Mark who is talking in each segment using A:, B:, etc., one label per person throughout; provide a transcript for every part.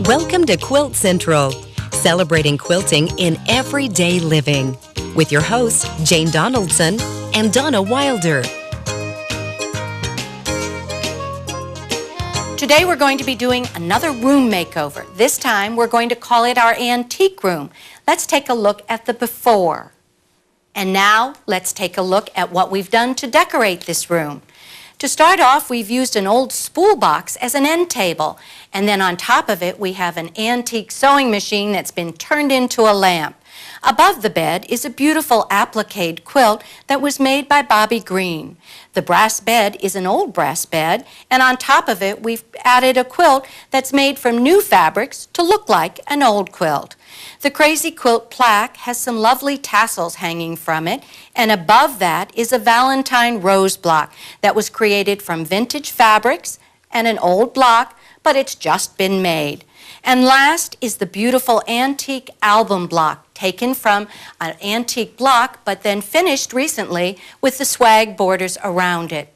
A: Welcome to Quilt Central, celebrating quilting in everyday living, with your hosts, Jane Donaldson and Donna Wilder.
B: Today we're going to be doing another room makeover. This time we're going to call it our antique room. Let's take a look at the before. And now let's take a look at what we've done to decorate this room. To start off, we've used an old spool box as an end table, and then on top of it we have an antique sewing machine that's been turned into a lamp. Above the bed is a beautiful applique quilt that was made by Bobby Green. The brass bed is an old brass bed, and on top of it we've added a quilt that's made from new fabrics to look like an old quilt. The Crazy Quilt plaque has some lovely tassels hanging from it, and above that is a Valentine rose block that was created from vintage fabrics and an old block, but it's just been made. And last is the beautiful antique album block, taken from an antique block, but then finished recently with the swag borders around it.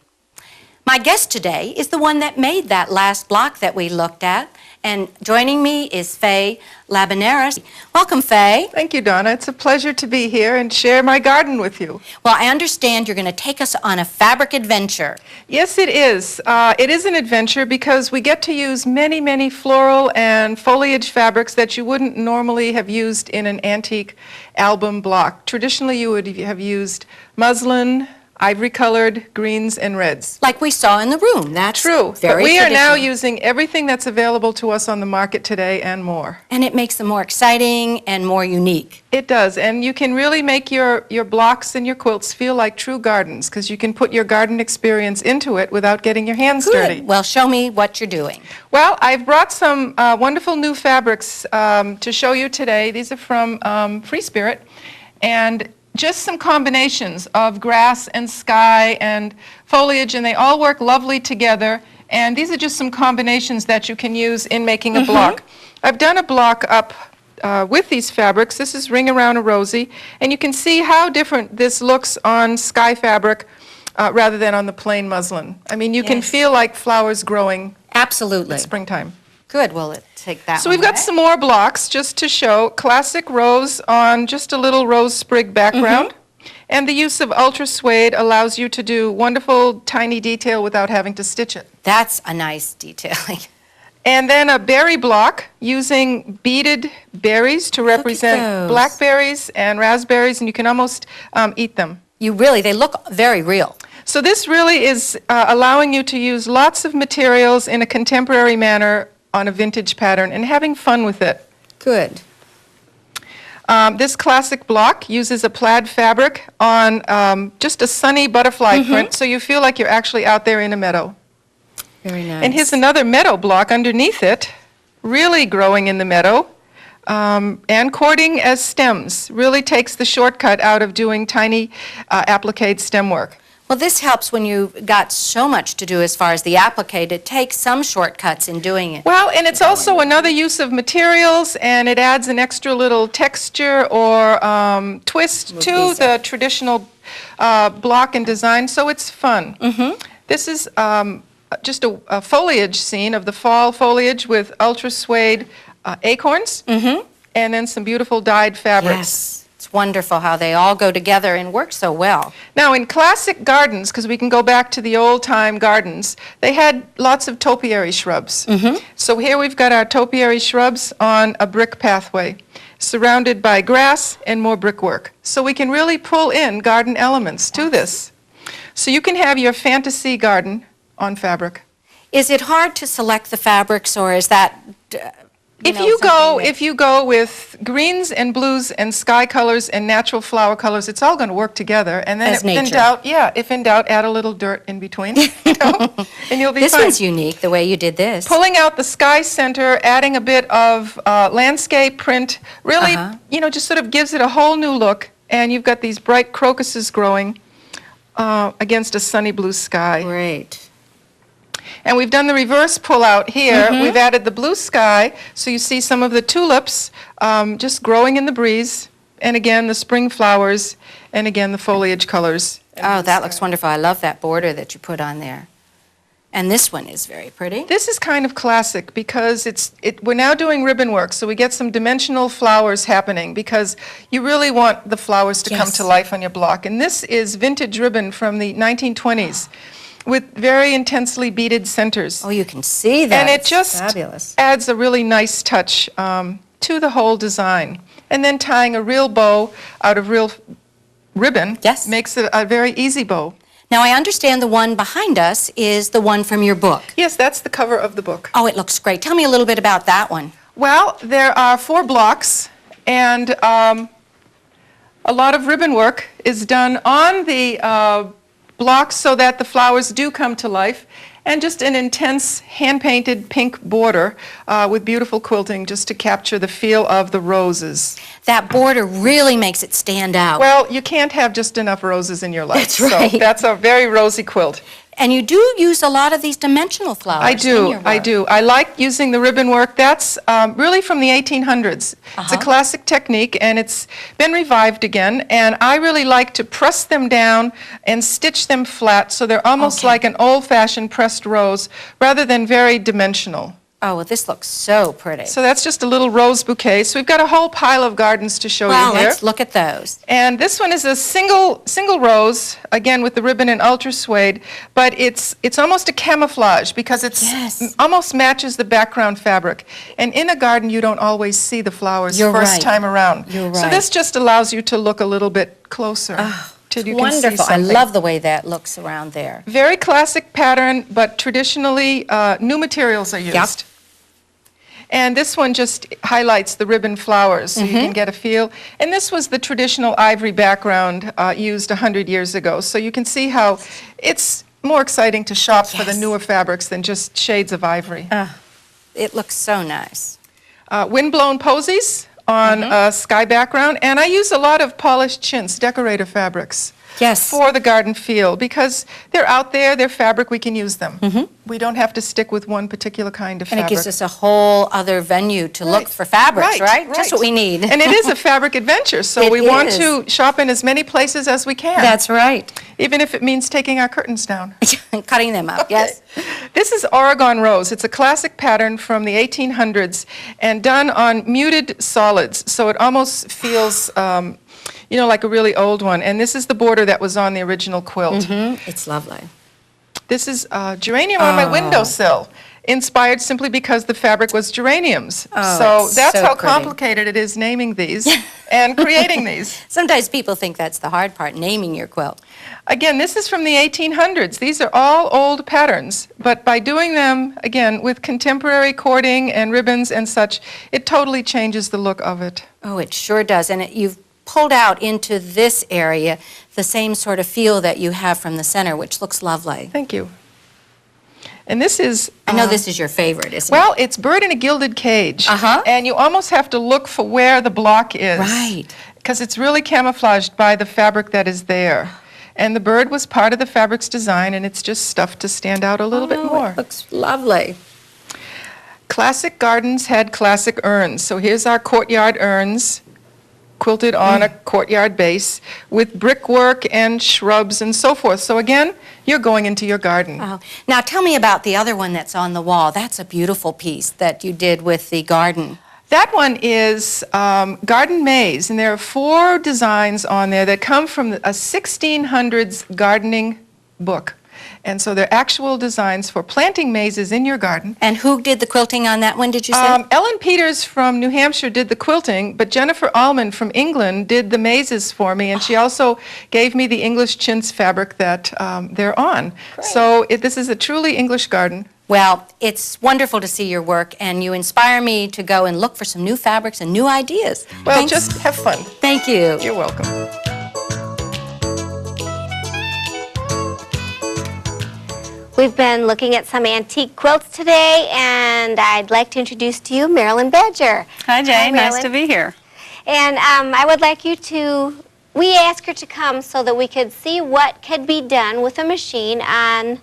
B: My guest today is the one that made that last block that we looked at, and joining me is Faye Labanera. Welcome, Faye.
C: Thank you, Donna. It's a pleasure to be here and share my garden with you.
B: Well, I understand you're going to take us on a fabric adventure.
C: Yes, it is. It is an adventure because we get to use many, many floral and foliage fabrics that you wouldn't normally have used in an antique album block. Traditionally, you would have used muslin, ivory-colored greens and reds.
B: Like we saw in the room. That's
C: true.
B: Very
C: but we are now
B: traditional.
C: using everything that's available to us on the market today and more.
B: And it makes them more exciting and more unique.
C: It does, and you can really make your blocks and your quilts feel like true gardens because you can put your garden experience into it without getting your hands dirty.
B: Well, show me what you're doing.
C: Well, I've brought some wonderful new fabrics to show you today. These are from Free Spirit, and just some combinations of grass and sky and foliage, and they all work lovely together. And these are just some combinations that you can use in making a block. I've done a block up with these fabrics. This is Ring Around a Rosie, and you can see how different this looks on sky fabric rather than on the plain muslin. I mean, you can feel like flowers growing.
B: Absolutely.
C: At springtime.
B: Good. Well, let's take that
C: So we've got some more blocks just to show. Classic rose on just a little rose sprig background. And the use of ultra suede allows you to do wonderful tiny detail without having to stitch it.
B: That's a nice detailing.
C: And then a berry block using beaded berries to represent blackberries and raspberries, and you can almost eat them.
B: They look very real.
C: So this really is allowing you to use lots of materials in a contemporary manner on a vintage pattern and having fun with it.
B: Good.
C: This classic block uses a plaid fabric on just a sunny butterfly print, so you feel like you're actually out there in a meadow.
B: Very nice.
C: And here's another meadow block underneath it, really growing in the meadow, and cording as stems. Really takes the shortcut out of doing tiny applique stem work.
B: Well, this helps when you've got so much to do as far as the applique to take some shortcuts in doing it.
C: Well, and it's also another use of materials, and it adds an extra little texture or twist to the traditional block and design, so it's fun. This is just a foliage scene of the fall foliage with ultra suede acorns, and then some beautiful dyed fabrics.
B: Yes. It's wonderful how they all go together and work so well.
C: Now, in classic gardens, because we can go back to the old-time gardens, they had lots of topiary shrubs. So here we've got our topiary shrubs on a brick pathway, surrounded by grass and more brickwork. So we can really pull in garden elements to this. So you can have your fantasy garden on fabric.
B: Is it hard to select the fabrics, or is that...
C: If you go with greens and blues and sky colors and natural flower colors, it's all going to work together. And then if in doubt, add a little dirt in between, and you'll be fine.
B: This one's unique, the way you did this.
C: Pulling out the sky center, adding a bit of landscape print, really, just sort of gives it a whole new look. And you've got these bright crocuses growing against a sunny blue sky.
B: Great.
C: And we've done the reverse pull-out here. We've added the blue sky, so you see some of the tulips just growing in the breeze, and again the spring flowers, and again the foliage colors.
B: Oh, that looks wonderful. I love that border that you put on there. And this one is very pretty.
C: This is kind of classic because we're now doing ribbon work, so we get some dimensional flowers happening because you really want the flowers to come to life on your block. And this is vintage ribbon from the 1920s with very intensely beaded centers.
B: Oh, you can see that.
C: And it just
B: fabulous.
C: Adds a really nice touch to the whole design. And then tying a real bow out of real ribbon makes it a very easy bow.
B: Now, I understand the one behind us is the one from your book.
C: Yes, that's the cover of the book.
B: Oh, it looks great. Tell me a little bit about that one.
C: Well, there are 4 blocks, and a lot of ribbon work is done on the blocks so that the flowers do come to life, and just an intense hand-painted pink border with beautiful quilting just to capture the feel of the roses.
B: That border really makes it stand out.
C: Well, you can't have just enough roses in your life.
B: That's right.
C: So that's a very rosy quilt.
B: And you do use a lot of these dimensional flowers.
C: I do. I like using the ribbon work. That's really from the 1800s. It's a classic technique, and it's been revived again. And I really like to press them down and stitch them flat so they're almost like an old-fashioned pressed rose rather than very dimensional.
B: Oh, well, this looks so pretty.
C: So that's just a little rose bouquet. So we've got a whole pile of gardens to show you here.
B: Well, let's look at those.
C: And this one is a single rose, again with the ribbon in ultra suede, but it's almost a camouflage because it almost matches the background fabric. And in a garden, you don't always see the flowers first time around.
B: You're right.
C: So this just allows you to look a little bit closer. You can
B: wonderful.
C: See something.
B: I love the way that looks around there.
C: Very classic pattern, but traditionally new materials are used.
B: Yep.
C: And this one just highlights the ribbon flowers so you can get a feel. And this was the traditional ivory background used 100 years ago. So you can see how it's more exciting to shop for the newer fabrics than just shades of ivory.
B: It looks so nice.
C: Windblown posies on a sky background, and I use a lot of polished chintz, decorator fabrics, for the garden feel because they're out there, they're fabric, we can use them. We don't have to stick with one particular kind of fabric.
B: And it gives us a whole other venue to look for fabrics, right? Just what we need.
C: And it is a fabric adventure, so we want to shop in as many places as we can.
B: That's right.
C: Even if it means taking our curtains down.
B: And cutting them up, yes.
C: This is Oregon Rose. It's a classic pattern from the 1800s and done on muted solids, so it almost feels you know, like a really old one. And this is the border that was on the original quilt.
B: It's lovely.
C: This is geranium on my windowsill, inspired simply because the fabric was geraniums. So that's how complicated it is naming these and creating these.
B: Sometimes people think that's the hard part, naming your quilt.
C: Again, this is from the 1800s. These are all old patterns, but by doing them, again, with contemporary cording and ribbons and such, it totally changes the look of it.
B: Oh, it sure does. And you've pulled out into this area the same sort of feel that you have from the center, which looks lovely.
C: Thank you. And this is...
B: I know this is your favorite, isn't it?
C: Well, it's bird in a gilded cage. And you almost have to look for where the block is.
B: Right.
C: Because it's really camouflaged by the fabric that is there. And the bird was part of the fabric's design, and it's just stuffed to stand out a little bit more.
B: It looks lovely.
C: Classic gardens had classic urns. So here's our Courtyard Urns, quilted on a courtyard base with brickwork and shrubs and so forth. So again, you're going into your garden.
B: Now tell me about the other one that's on the wall. That's a beautiful piece that you did with the garden.
C: That one is Garden Maze, and there are 4 designs on there that come from a 1600s gardening book. And so they're actual designs for planting mazes in your garden.
B: And who did the quilting on that one, did you say?
C: Ellen Peters from New Hampshire did the quilting, but Jennifer Allman from England did the mazes for me, and she also gave me the English chintz fabric that they're on. Great. So this is a truly English garden.
B: Well, it's wonderful to see your work, and you inspire me to go and look for some new fabrics and new ideas.
C: Well, just have fun.
B: Thank you.
C: You're welcome.
D: We've been looking at some antique quilts today, and I'd like to introduce to you Marilyn Badger.
E: Hi, Jane. Nice to be here.
D: And I would like you to, we asked her to come so that we could see what could be done with a machine on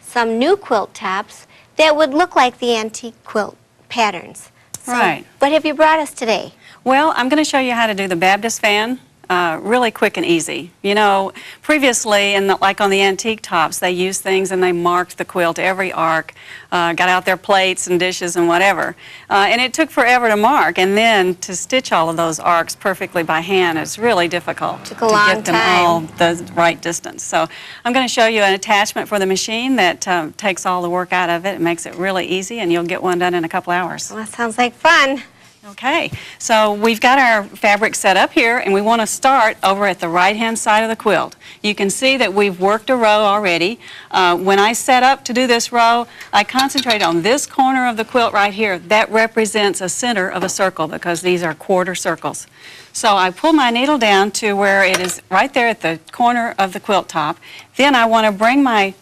D: some new quilt tops that would look like the antique quilt patterns. So,
E: right.
D: What have you brought us today?
E: Well, I'm going to show you how to do the Baptist fan really quick and easy. You know, previously, like on the antique tops, they used things and they marked the quilt, every arc, got out their plates and dishes and whatever. And it took forever to mark, and then to stitch all of those arcs perfectly by hand is really difficult to get them all the right distance. So I'm going to show you an attachment for the machine that takes all the work out of it. It makes it really easy, and you'll get one done in a couple hours.
D: Well, that sounds like fun.
E: Okay, so we've got our fabric set up here, and we want to start over at the right-hand side of the quilt. You can see that we've worked a row already. When I set up to do this row, I concentrate on this corner of the quilt right here. That represents a center of a circle because these are quarter circles. So I pull my needle down to where it is right there at the corner of the quilt top. Then I want to bring my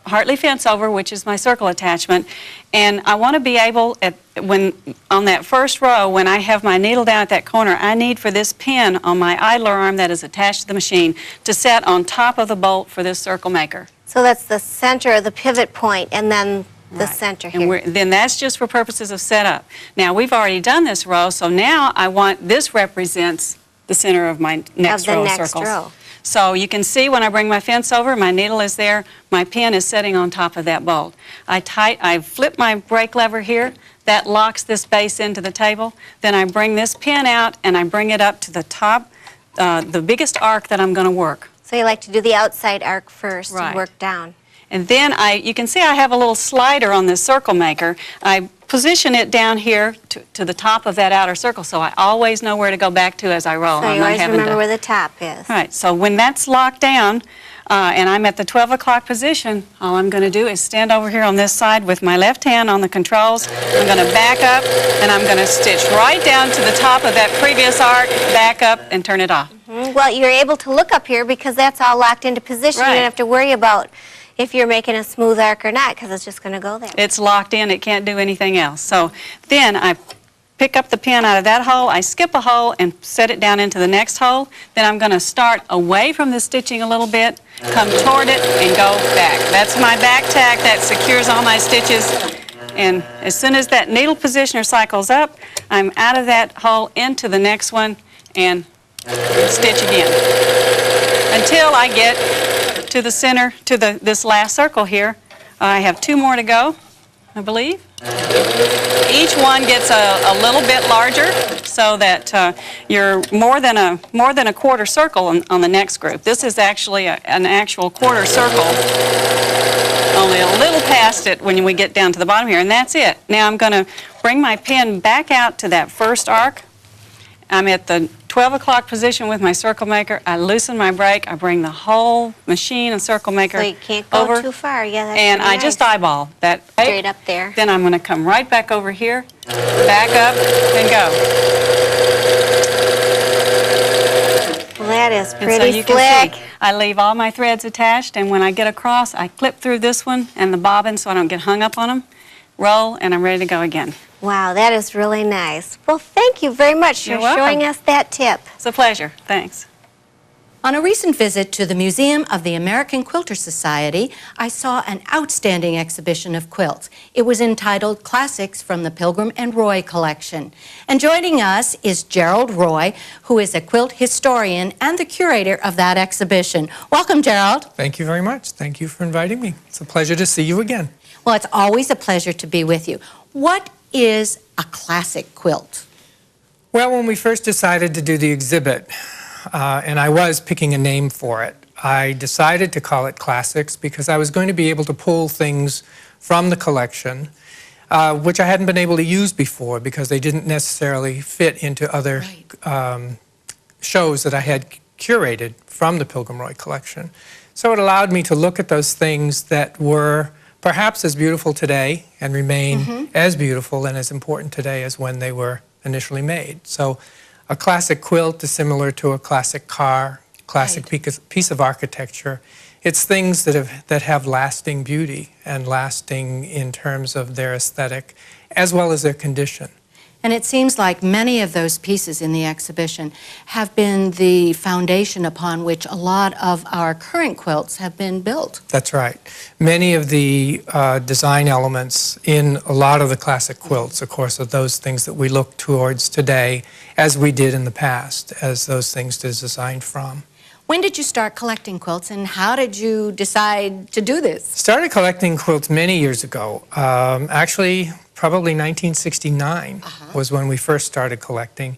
E: Hartley fence over, which is my circle attachment, and I want to be able, on that first row, when I have my needle down at that corner, I need for this pin on my idler arm that is attached to the machine to set on top of the bolt for this circle maker.
D: So that's the center of the pivot point, and then the center here.
E: And then that's just for purposes of setup. Now, we've already done this row, so now I want, this represents the center of my next row of circles. So you can see when I bring my fence over, my needle is there, my pin is sitting on top of that bolt. I flip my brake lever here, that locks this base into the table. Then I bring this pin out and I bring it up to the top, the biggest arc that I'm going to work.
D: So you like to do the outside arc first and work down.
E: And then you can see I have a little slider on this circle maker. I position it down here to the top of that outer circle, so I always know where to go back to as I roll.
D: So you always remember where the top is.
E: Right, so when that's locked down and I'm at the 12 o'clock position, all I'm going to do is stand over here on this side with my left hand on the controls. I'm going to back up and I'm going to stitch right down to the top of that previous arc, back up and turn it off.
D: Well, you're able to look up here because that's all locked into position. You don't have to worry about if you're making a smooth arc or not, because it's just going to go there.
E: It's locked in. It can't do anything else. So then I pick up the pin out of that hole, I skip a hole and set it down into the next hole. Then I'm going to start away from the stitching a little bit, come toward it, and go back. That's my back tack. That secures all my stitches. And as soon as that needle positioner cycles up, I'm out of that hole into the next one and stitch again until I get to the center, to this last circle here. I have 2 more to go, I believe. Each one gets a little bit larger so that you're more than a quarter circle on the next group. This is actually an actual quarter circle, only a little past it when we get down to the bottom here, and that's it. Now I'm going to bring my pin back out to that first arc. I'm at the 12 o'clock position with my circle maker. I loosen my brake. I bring the whole machine and circle maker over.
D: So you can't go too far. Yeah, that's
E: and I
D: nice.
E: Just eyeball that.
D: Straight up there.
E: Then I'm going to come right back over here, back up, and go.
D: Well, that is pretty
E: and so you
D: slick.
E: Can see, I leave all my threads attached, and when I get across, I clip through this one and the bobbin so I don't get hung up on them, roll, and I'm ready to go again.
D: Wow, that is really nice. Well, thank you very much for showing us that tip.
E: It's a pleasure. Thanks.
B: On a recent visit to the Museum of the American Quilter Society, I saw an outstanding exhibition of quilts. It was entitled Classics from the Pilgrim and Roy Collection. And joining us is Gerald Roy, who is a quilt historian and the curator of that exhibition. Welcome, Gerald.
F: Thank you very much. Thank you for inviting me. It's a pleasure to see you again.
B: Well, it's always a pleasure to be with you. What is a classic quilt?
F: Well, when we first decided to do the exhibit, and I was picking a name for it, I decided to call it Classics because I was going to be able to pull things from the collection, which I hadn't been able to use before because they didn't necessarily fit into other shows that I had curated from the Pilgrim Roy Collection. So it allowed me to look at those things that were perhaps as beautiful today and remain as beautiful and as important today as when they were initially made. So a classic quilt is similar to a classic car, classic piece of architecture. It's things that have lasting beauty and lasting in terms of their aesthetic as well as their condition.
B: And it seems like many of those pieces in the exhibition have been the foundation upon which a lot of our current quilts have been built.
F: That's right. Many of the design elements in a lot of the classic quilts, of course, are those things that we look towards today as we did in the past, as those things to design from.
B: When did you start collecting quilts, and how did you decide to do this?
F: Started collecting quilts many years ago. Actually, probably 1969 was when we first started collecting.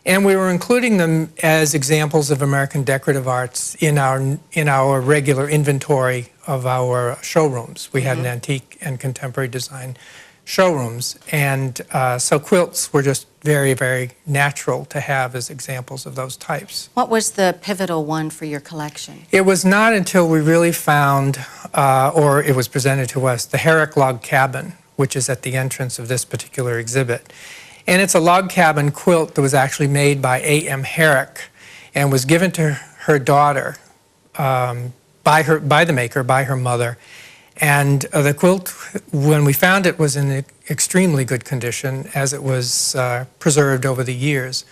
F: And we were including them as examples of American decorative arts in our regular inventory of our showrooms. We had an antique and contemporary design showrooms, and so quilts were just very, very natural to have as examples of those types.
B: What was the pivotal one for your collection?
F: It was not until we really found, or it was presented to us, the Herrick log cabin, which is at the entrance of this particular exhibit. And it's a log cabin quilt that was actually made by A.M. Herrick and was given to her daughter by the maker, by her mother. And the quilt, when we found it, was in extremely good condition as it was preserved over the years.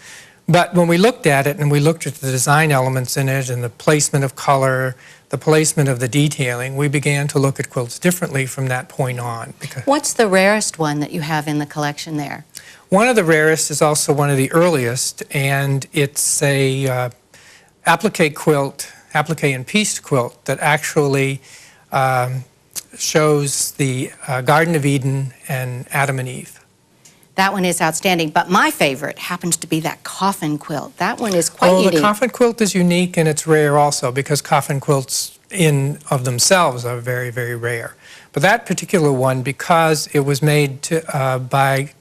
F: But when we looked at it and we looked at the design elements in it and the placement of color, the placement of the detailing, we began to look at quilts differently from that point on.
B: What's the rarest one that you have in the collection there?
F: One of the rarest is also one of the earliest, and it's a applique quilt, applique and pieced quilt that actually shows the Garden of Eden and Adam and Eve.
B: That one is outstanding, but my favorite happens to be that coffin quilt. That one is quite unique.
F: The coffin quilt is unique, and it's rare also because coffin quilts in of themselves are very, very rare. But that particular one, because it was made to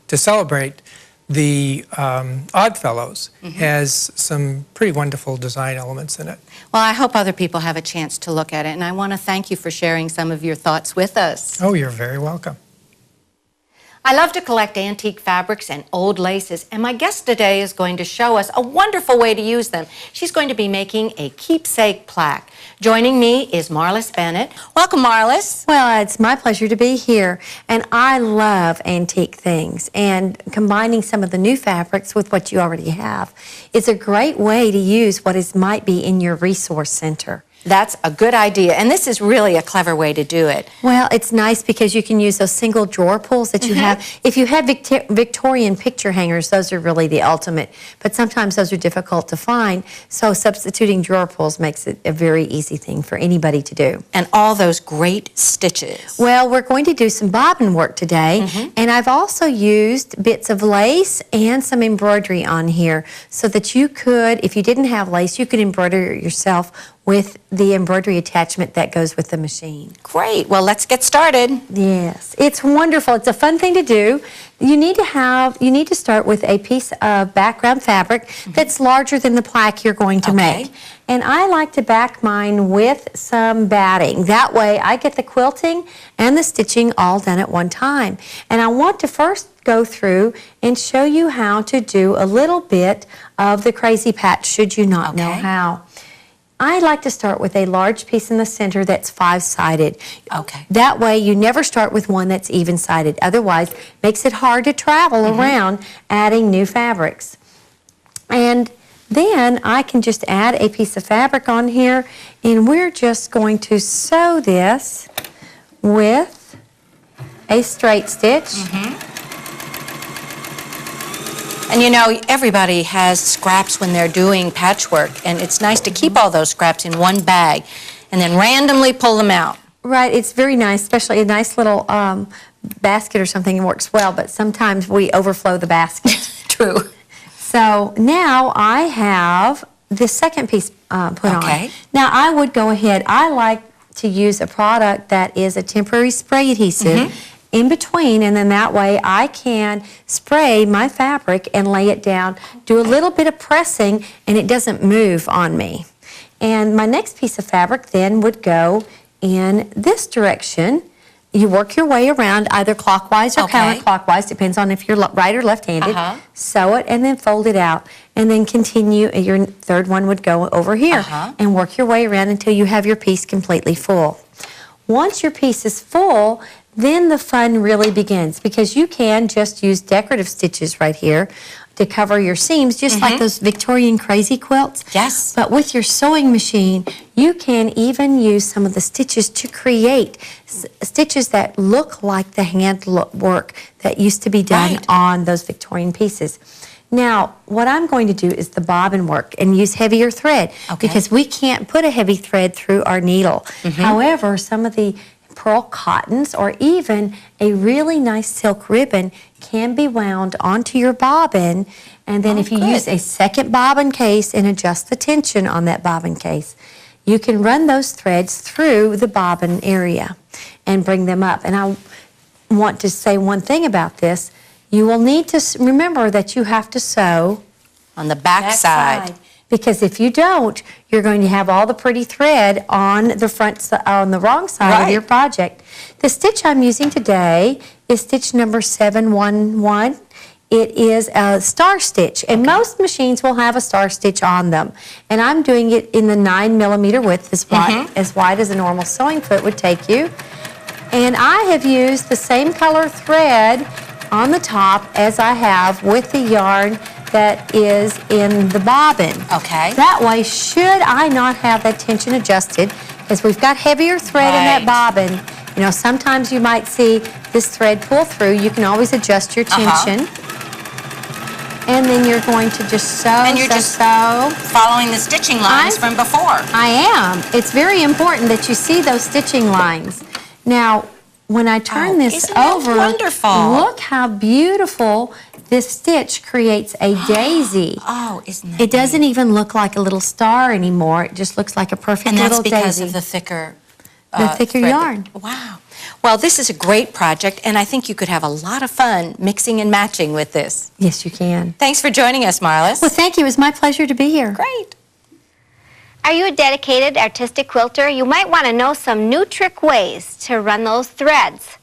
F: celebrate the Oddfellows, has some pretty wonderful design elements in it.
B: Well, I hope other people have a chance to look at it, and I want to thank you for sharing some of your thoughts with us.
F: Oh, you're very welcome.
B: I love to collect antique fabrics and old laces, and my guest today is going to show us a wonderful way to use them. She's going to be making a keepsake plaque. Joining me is Marlis Bennett. Welcome, Marlis.
G: Well, it's my pleasure to be here, and I love antique things, and combining some of the new fabrics with what you already have is a great way to use what might be in your resource center.
B: That's a good idea, and this is really a clever way to do it.
G: Well, it's nice because you can use those single drawer pulls that you have. If you have Victorian picture hangers, those are really the ultimate, but sometimes those are difficult to find, so substituting drawer pulls makes it a very easy thing for anybody to do.
B: And all those great stitches.
G: Well, we're going to do some bobbin work today, and I've also used bits of lace and some embroidery on here so that you could, if you didn't have lace, you could embroider it yourself with the embroidery attachment that goes with the machine.
B: Great. Well, let's get started.
G: Yes, it's wonderful. It's a fun thing to do. You need to start with a piece of background fabric that's larger than the plaque you're going to make. And I like to back mine with some batting. That way I get the quilting and the stitching all done at one time. And I want to first go through and show you how to do a little bit of the crazy patch should you not know how. I like to start with a large piece in the center that's 5-sided.
B: Okay.
G: That way you never start with one that's even-sided. Otherwise, it makes it hard to travel around adding new fabrics. And then I can just add a piece of fabric on here, and we're just going to sew this with a straight stitch.
B: And you know, everybody has scraps when they're doing patchwork, and it's nice to keep all those scraps in one bag and then randomly pull them out.
G: Right, it's very nice, especially a nice little basket or something works well, but sometimes we overflow the basket.
B: True.
G: So now I have the second piece put on. Now I would go ahead, I like to use a product that is a temporary spray adhesive in between, and then that way I can spray my fabric and lay it down, do a little bit of pressing, and it doesn't move on me. And my next piece of fabric then would go in this direction. You work your way around either clockwise or counterclockwise, depends on if you're right or left-handed. Sew it and then fold it out, and then continue. Your third one would go over here and work your way around until you have your piece completely full. Once your piece is full, then the fun really begins, because you can just use decorative stitches right here to cover your seams, just like those Victorian crazy quilts.
B: Yes.
G: But with your sewing machine, you can even use some of the stitches to create stitches that look like the hand work that used to be done on those Victorian pieces. Now, what I'm going to do is the bobbin work and use heavier thread, because we can't put a heavy thread through our needle. However, some of the pearl cottons or even a really nice silk ribbon can be wound onto your bobbin, and then if you use a second bobbin case and adjust the tension on that bobbin case, you can run those threads through the bobbin area and bring them up. And I want to say one thing about this. You will need to remember that you have to sew
B: on the back side.
G: Because if you don't, you're going to have all the pretty thread on the front on the wrong side of your project. The stitch I'm using today is stitch number 711. It is a star stitch, and most machines will have a star stitch on them. And I'm doing it in the 9mm width, as wide as a normal sewing foot would take you. And I have used the same color thread on the top as I have with the yarn that is in the bobbin. That way, should I not have that tension adjusted, because we've got heavier thread in that bobbin, you know, sometimes you might see this thread pull through. You can always adjust your tension. And then you're going to just sew,
B: and you're just following the stitching lines from before.
G: I am. It's very important that you see those stitching lines. Now, when I turn this over, look how beautiful this stitch creates a daisy.
B: Oh, isn't that
G: It doesn't even look like a little star anymore. It just looks like a perfect little daisy.
B: And that's because of the thicker
G: yarn.
B: Wow. Well, this is a great project, and I think you could have a lot of fun mixing and matching with this.
G: Yes, you can.
B: Thanks for joining us, Marlis.
G: Well, thank you. It was my pleasure to be here.
B: Great.
D: Are you a dedicated artistic quilter? You might want to know some new trick ways to run those threads.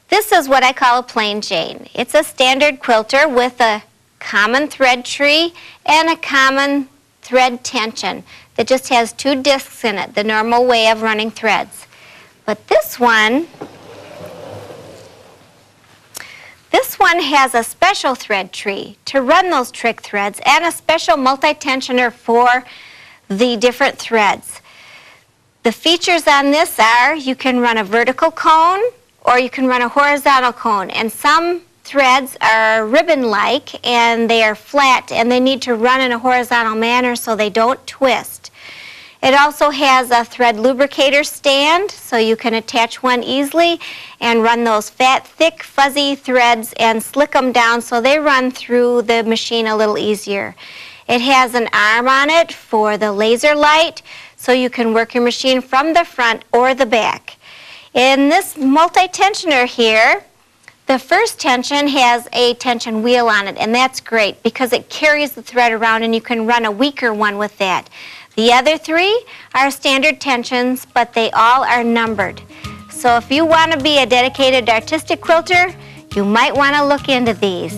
D: This is what I call a plain Jane. It's a standard quilter with a common thread tree and a common thread tension that just has 2 discs in it, the normal way of running threads. But this one has a special thread tree to run those trick threads and a special multi-tensioner for the different threads. The features on this are you can run a vertical cone or you can run a horizontal cone, and some threads are ribbon-like and they are flat and they need to run in a horizontal manner so they don't twist. It also has a thread lubricator stand, so you can attach one easily and run those fat, thick, fuzzy threads and slick them down so they run through the machine a little easier. It has an arm on it for the laser light, so you can work your machine from the front or the back. In this multi-tensioner here, the first tension has a tension wheel on it, and that's great because it carries the thread around and you can run a weaker one with that. The other 3 are standard tensions, but they all are numbered. So if you want to be a dedicated artistic quilter, you might want to look into these.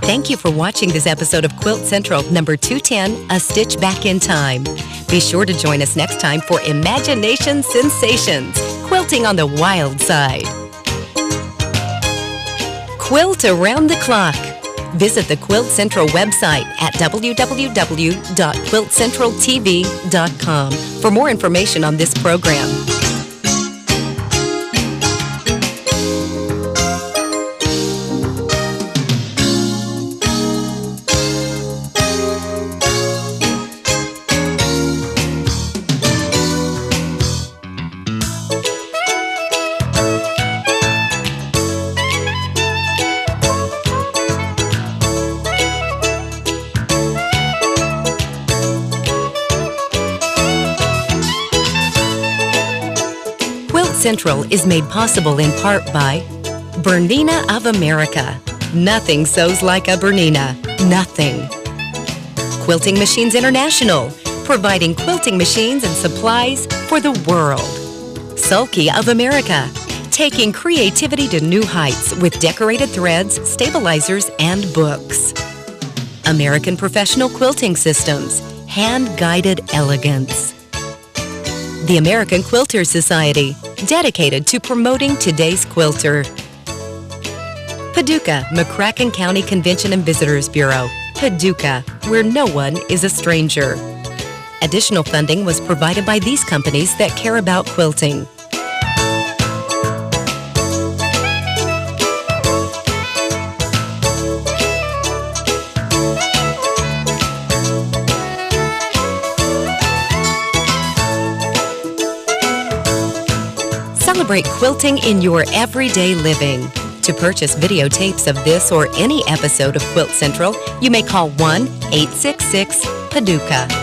A: Thank you for watching this episode of Quilt Central number 210, A Stitch Back in Time. Be sure to join us next time for Imagination Sensations, quilting on the wild side. Quilt around the clock. Visit the Quilt Central website at www.quiltcentraltv.com for more information on this program. Central is made possible in part by Bernina of America. Nothing sews like a Bernina. Nothing. Quilting Machines International, providing quilting machines and supplies for the world. Sulky of America, Taking creativity to new heights with decorated threads, stabilizers, and books. American Professional Quilting Systems, hand-guided elegance. The American Quilters Society, dedicated to promoting today's quilter. Paducah, McCracken County Convention and Visitors Bureau, Paducah, where no one is a stranger. Additional funding was provided by these companies that care about quilting. Celebrate quilting in your everyday living. To purchase videotapes of this or any episode of Quilt Central, you may call 1-866-PADUCAH.